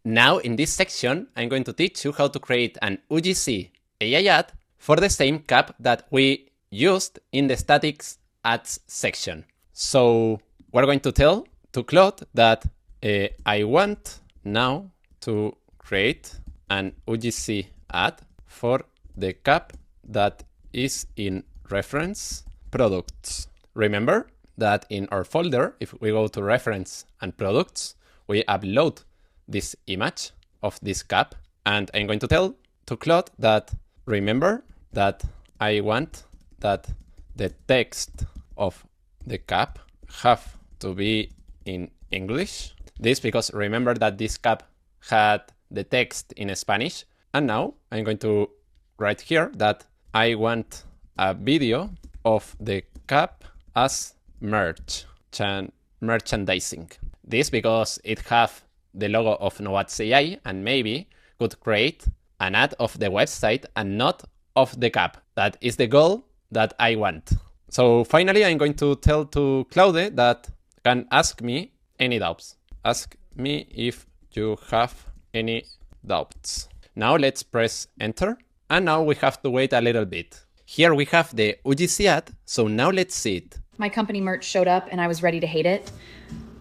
Now in this section, I'm going to teach you how to create an UGC AI ad for the same cap that we used in the statics ads section. So we're going to tell to Claude that I want now to create an UGC ad for the cap that is in reference products. Remember that in our folder, if we go to reference and products, we upload this image of this cap, and I'm going to tell to Claude that remember that I want that the text of the cap have to be in English. This because remember that this cap had the text in Spanish, and now I'm going to write here that I want a video of the cap as merchandising. This because it have the logo of Novat's AI and maybe could create an ad of the website and not of the cap. That is the goal that I want. So finally, I'm going to tell to Claude that can ask me any doubts. Ask me if you have any doubts. Now let's press enter. And now we have to wait a little bit. Here we have the UGC ad. So now let's see it. My company merch showed up and I was ready to hate it,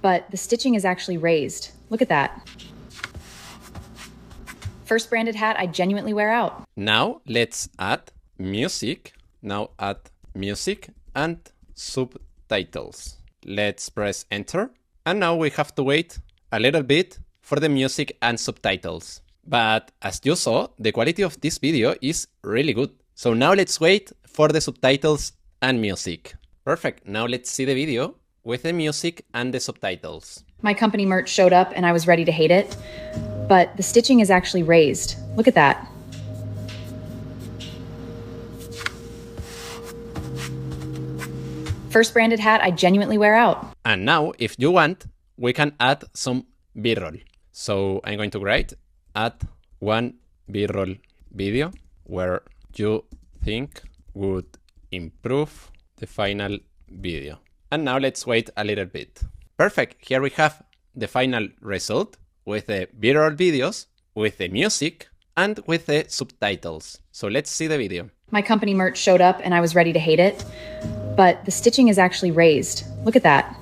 but the stitching is actually raised. Look at that. First branded hat I genuinely wear out. Now let's add music. Now add music and subtitles. Let's press enter. And now we have to wait a little bit for the music and subtitles. But as you saw, the quality of this video is really good. So now let's wait for the subtitles and music. Perfect. Now let's see the video with the music and the subtitles. My company merch showed up and I was ready to hate it, but the stitching is actually raised. Look at that. First branded hat I genuinely wear out. And now, if you want, we can add some B-roll. So I'm going to write add one B-roll video where you think would improve the final video. And now let's wait a little bit. Perfect. Here we have the final result with the B-roll videos, with the music, and with the subtitles. So let's see the video. My company merch showed up and I was ready to hate it, but the stitching is actually raised. Look at that.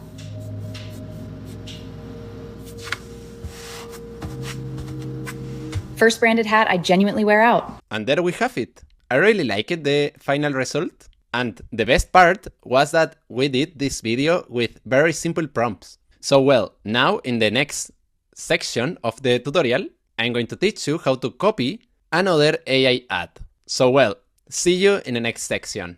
First branded hat I genuinely wear out. And there we have it. I really liked the final result. And the best part was that we did this video with very simple prompts. So well, now in the next section of the tutorial, I'm going to teach you how to copy another AI ad. So well, see you in the next section.